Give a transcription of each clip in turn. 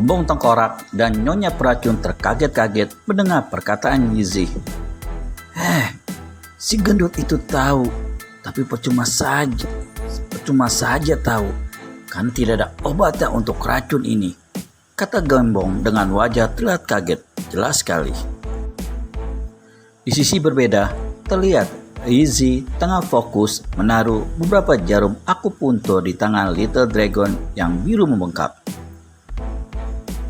Gembong Tengkorak dan Nyonya Peracun terkaget-kaget mendengar perkataan Yizi. Si gendut itu tahu, tapi percuma saja tahu, kan tidak ada obatnya untuk racun ini, kata Gembong dengan wajah terlihat kaget, jelas sekali. Di sisi berbeda, terlihat Yizi tengah fokus menaruh beberapa jarum akupuntur di tangan Little Dragon yang biru membengkak.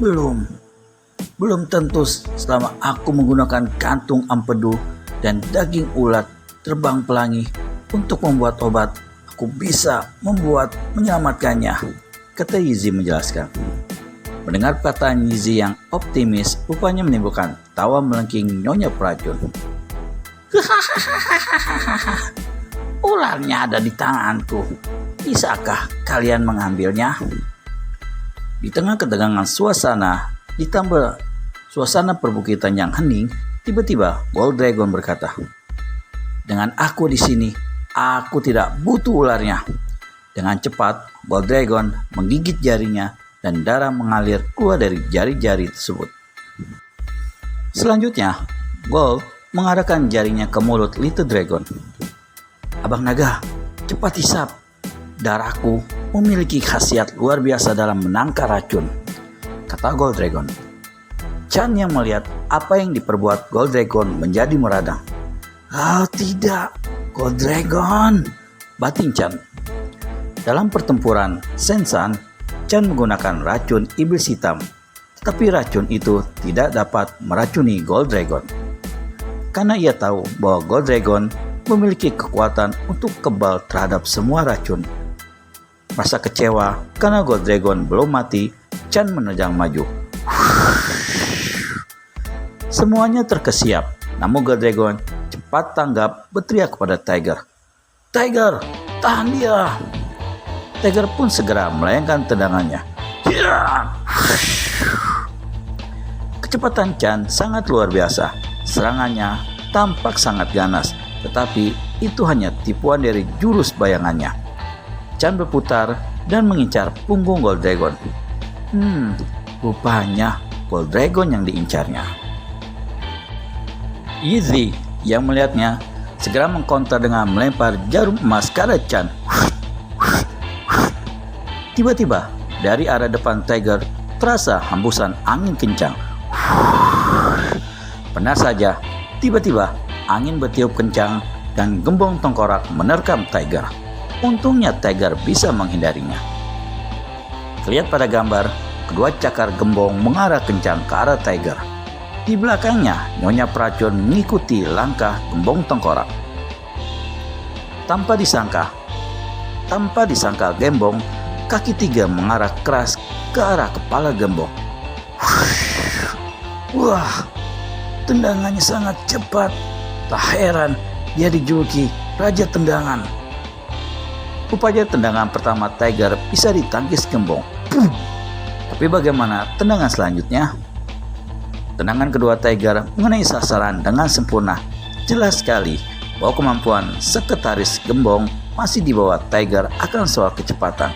Belum tentu selama aku menggunakan kantung empedu dan daging ulat terbang pelangi untuk membuat obat, aku bisa menyelamatkannya, kata Yizi menjelaskan. Mendengar perkataan Yizi yang optimis rupanya menimbulkan tawa melengking Nyonya Peracun. Ularnya ada di tanganku, bisakah kalian mengambilnya? Di tengah ketegangan suasana, ditambah suasana perbukitan yang hening, tiba-tiba Gold Dragon berkata, "Dengan aku di sini, aku tidak butuh ularnya." Dengan cepat, Gold Dragon menggigit jarinya dan darah mengalir keluar dari jari-jari tersebut. Selanjutnya, Gold mengarahkan jarinya ke mulut Little Dragon. "Abang Naga, cepat hisap. Darahku memiliki khasiat luar biasa dalam menangkal racun," kata Gold Dragon. Chan yang melihat apa yang diperbuat Gold Dragon menjadi meradang. "Oh tidak, Gold Dragon," batin Chan. Dalam pertempuran Sensan, Chan menggunakan racun iblis hitam, tetapi racun itu tidak dapat meracuni Gold Dragon. Karena ia tahu bahwa Gold Dragon memiliki kekuatan untuk kebal terhadap semua racun. Merasa kecewa karena Gold Dragon belum mati, Chan menerjang maju. Semuanya terkesiap, namun Gold Dragon cepat tanggap berteriak kepada Tiger. "Tiger, tahan dia!" Tiger pun segera melayangkan tendangannya. Kecepatan Chan sangat luar biasa. Serangannya tampak sangat ganas, tetapi itu hanya tipuan dari jurus bayangannya. Chan berputar dan mengincar punggung Gold Dragon. Rupanya Gold Dragon yang diincarnya. Yizi yang melihatnya segera mengkonter dengan melempar jarum emas ke arah Chan. Tiba-tiba dari arah depan Tiger terasa hembusan angin kencang. Benar saja, tiba-tiba angin bertiup kencang dan Gembong Tengkorak menerkam Tiger. Untungnya Tiger bisa menghindarinya. Terlihat pada gambar, kedua cakar gembong mengarah kencang ke arah Tiger. Di belakangnya, Nyonya Peracun mengikuti langkah Gembong Tengkorak. Tanpa disangka Gembong, kaki tiga mengarah keras ke arah kepala Gembong. Wah, tendangannya sangat cepat. Tak heran dia dijuluki Raja Tendangan. Rupanya tendangan pertama Tiger bisa ditangkis Gembong. Tapi bagaimana tendangan selanjutnya? Tendangan kedua Tiger mengenai sasaran dengan sempurna. Jelas sekali bahwa kemampuan sekretaris Gembong masih di bawah Tiger akan soal kecepatan.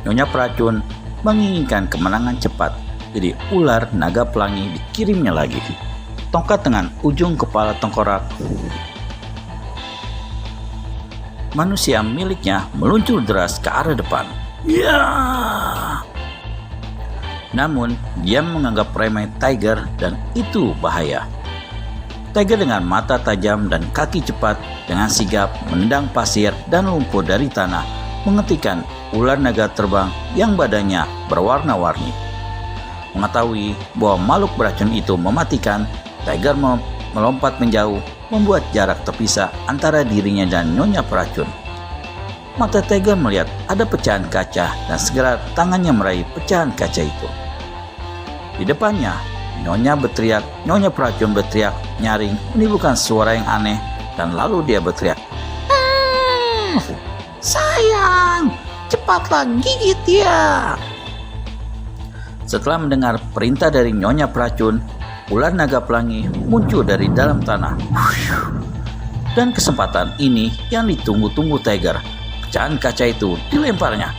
Nyonya Peracun menginginkan kemenangan cepat, jadi ular naga pelangi dikirimnya lagi. Tongkat dengan ujung kepala tengkorak manusia miliknya meluncur deras ke arah depan. Namun dia menganggap remeh Tiger dan itu bahaya. Tiger dengan mata tajam dan kaki cepat dengan sigap menendang pasir dan lumpur dari tanah, menghentikan ular naga terbang yang badannya berwarna-warni. Mengetahui bahwa makhluk beracun itu mematikan, Tiger melompat menjauh, membuat jarak terpisah antara dirinya dan Nyonya Peracun. Mata Tiger melihat ada pecahan kaca dan segera tangannya meraih pecahan kaca itu. Di depannya, Nyonya Peracun berteriak nyaring menimbulkan suara yang aneh dan lalu dia berteriak, "Sayang, cepatlah gigit dia!" Setelah mendengar perintah dari Nyonya Peracun, ular naga pelangi muncul dari dalam tanah. Dan kesempatan ini yang ditunggu-tunggu Tiger. Pecahan kaca itu dilemparnya.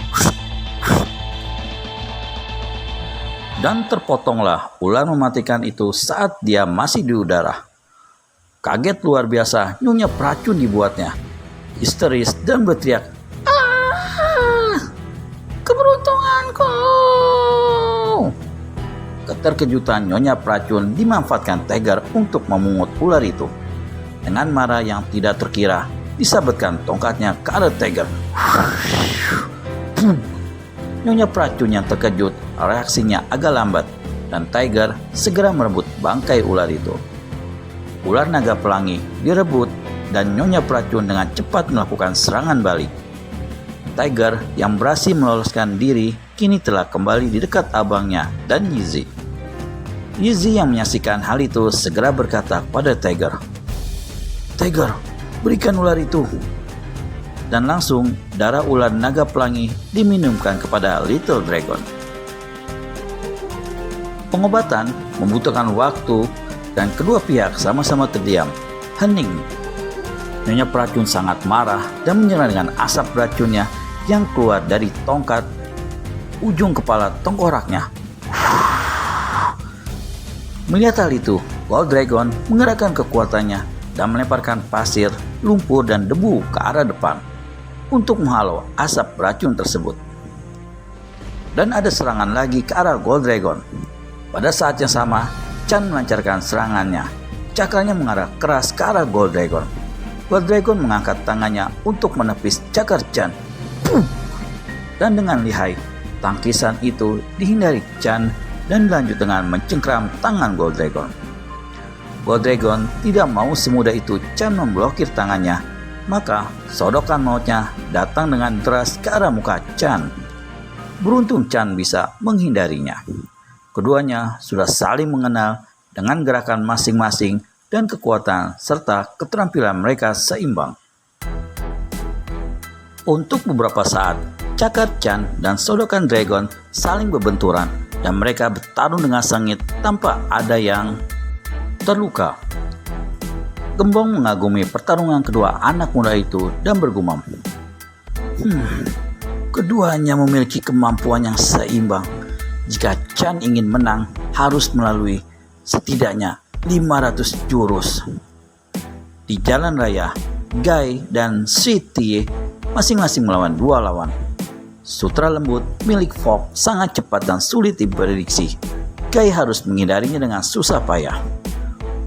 Dan terpotonglah ular mematikan itu saat dia masih di udara. Kaget luar biasa, Nyonya Pracun dibuatnya histeris dan berteriak, "Ah, keberuntunganku!" Keterkejutan Nyonya Pracun dimanfaatkan Tiger untuk memungut ular itu. Dengan marah yang tidak terkira, disabetkan tongkatnya ke arah Tiger. Nyonya Pracun yang terkejut, reaksinya agak lambat, dan Tiger segera merebut bangkai ular itu. Ular naga pelangi direbut, dan Nyonya Pracun dengan cepat melakukan serangan balik. Tiger yang berhasil meloloskan diri kini telah kembali di dekat abangnya dan Yizi. Yizi yang menyaksikan hal itu segera berkata kepada Tiger, "Tiger, berikan ular itu." Dan langsung darah ular naga pelangi diminumkan kepada Little Dragon. Pengobatan membutuhkan waktu dan kedua pihak sama-sama terdiam, hening. Nyonya Pracun sangat marah dan menyerang dengan asap racunnya yang keluar dari tongkat ujung kepala tengkoraknya. Melihat hal itu, Gold Dragon mengerahkan kekuatannya dan melemparkan pasir, lumpur, dan debu ke arah depan untuk menghalau asap racun tersebut. Dan ada serangan lagi ke arah Gold Dragon. Pada saat yang sama, Chan melancarkan serangannya. Cakarnya mengarah keras ke arah Gold Dragon. Gold Dragon mengangkat tangannya untuk menepis cakar Chan. Dan dengan lihai, tangkisan itu dihindari Chan dan lanjut dengan mencengkram tangan Gold Dragon. Gold Dragon tidak mau semudah itu Chan memblokir tangannya, maka sodokan mautnya datang dengan deras ke arah muka Chan. Beruntung Chan bisa menghindarinya. Keduanya sudah saling mengenal dengan gerakan masing-masing dan kekuatan serta keterampilan mereka seimbang. Untuk beberapa saat, cakar Chan dan sodokan Dragon saling berbenturan dan mereka bertarung dengan sengit tanpa ada yang terluka. Gembong mengagumi pertarungan kedua anak muda itu dan bergumam, keduanya memiliki kemampuan yang seimbang. Jika Chan ingin menang, harus melalui setidaknya 500 jurus. Di jalan raya, Guy dan Sweetie masing-masing melawan dua lawan. Sutra lembut milik Fogg sangat cepat dan sulit diprediksi. Guy harus menghindarinya dengan susah payah.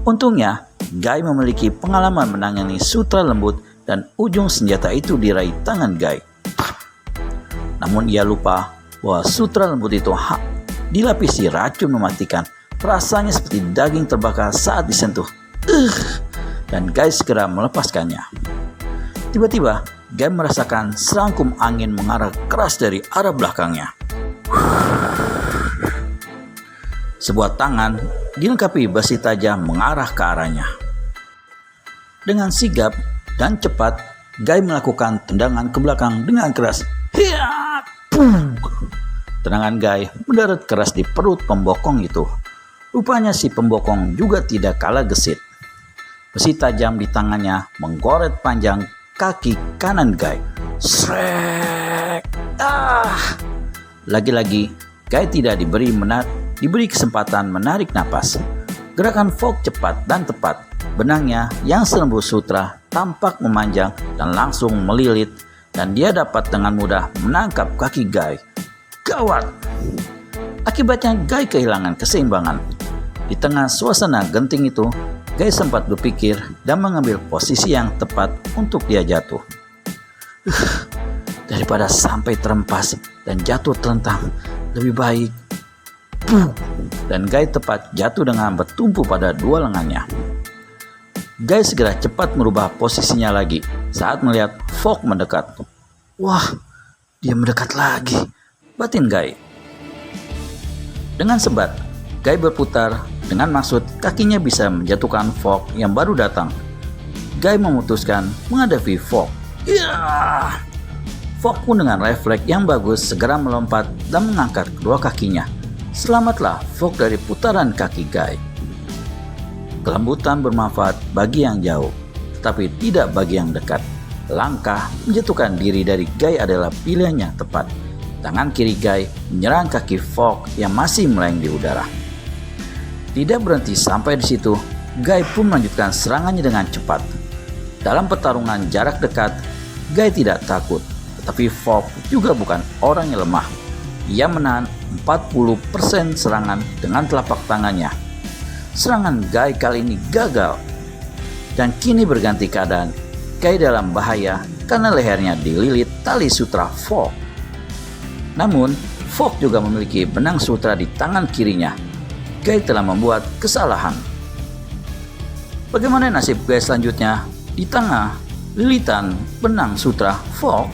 Untungnya, Guy memiliki pengalaman menangani sutra lembut dan ujung senjata itu diraih tangan Guy. Namun ia lupa bahwa sutra lembut itu dilapisi racun mematikan. Rasanya seperti daging terbakar saat disentuh. Dan Guy segera melepaskannya. Tiba-tiba, Guy merasakan serangkum angin mengarah keras dari arah belakangnya. Sebuah tangan dilengkapi besi tajam mengarah ke arahnya. Dengan sigap dan cepat, Guy melakukan tendangan ke belakang dengan keras. Tendangan Guy mendarat keras di perut pembokong itu. Rupanya si pembokong juga tidak kalah gesit. Besi tajam di tangannya menggoret panjang kaki kanan Guy. Shrek! Lagi-lagi Guy tidak diberi kesempatan menarik napas. Gerakan Fogg cepat dan tepat. Benangnya yang serembus sutra tampak memanjang dan langsung melilit, dan dia dapat dengan mudah menangkap kaki Guy. Gawat! Akibatnya Guy kehilangan keseimbangan. Di tengah suasana genting itu, Guy sempat berpikir dan mengambil posisi yang tepat untuk dia jatuh. Daripada sampai terempas dan jatuh terlentang, lebih baik. Dan Guy tepat jatuh dengan bertumpu pada dua lengannya. Guy segera cepat merubah posisinya lagi saat melihat Fogg mendekat. Wah, dia mendekat lagi, batin Guy. Dengan sebat, Guy berputar dengan maksud kakinya bisa menjatuhkan Fogg yang baru datang. Guy memutuskan menghadapi Fogg. Fogg pun dengan refleks yang bagus segera melompat dan mengangkat kedua kakinya. Selamatlah Fogg dari putaran kaki Guy. Kelembutan bermanfaat bagi yang jauh, tetapi tidak bagi yang dekat. Langkah menjatuhkan diri dari Guy adalah pilihan yang tepat. Tangan kiri Guy menyerang kaki Fogg yang masih melayang di udara. Tidak berhenti sampai di situ, Guy pun melanjutkan serangannya dengan cepat. Dalam pertarungan jarak dekat, Guy tidak takut, tetapi Fogg juga bukan orang yang lemah. Ia menahan 40% serangan dengan telapak tangannya. Serangan Guy kali ini gagal, dan kini berganti keadaan. Guy dalam bahaya karena lehernya dililit tali sutra Fogg. Namun, Fogg juga memiliki benang sutra di tangan kirinya. Guy telah membuat kesalahan. Bagaimana nasib Guy selanjutnya? Di tengah lilitan benang sutra Fogg,